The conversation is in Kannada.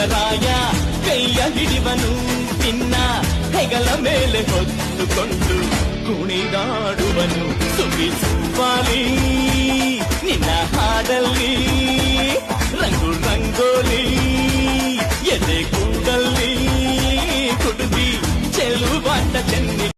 ರಾಯ ಕೈಯ ಹಿಡಿವನು ನಿನ್ನ ಹೆಗಲ ಮೇಲೆ ಹೊತ್ತುಕೊಂಡು ಕುಣಿದಾಡುವನು ಸುಖಿಸುವಾಲಿ ನಿನ್ನ ಹಾಡಲ್ಲಿ ರಂಗು ರಂಗೋಲಿ ಎದೆ ಕೂಡಲ್ಲಿ ಕುಡುದಿ ಚೆಲುವಾಟ ಚೆನ್ನಿ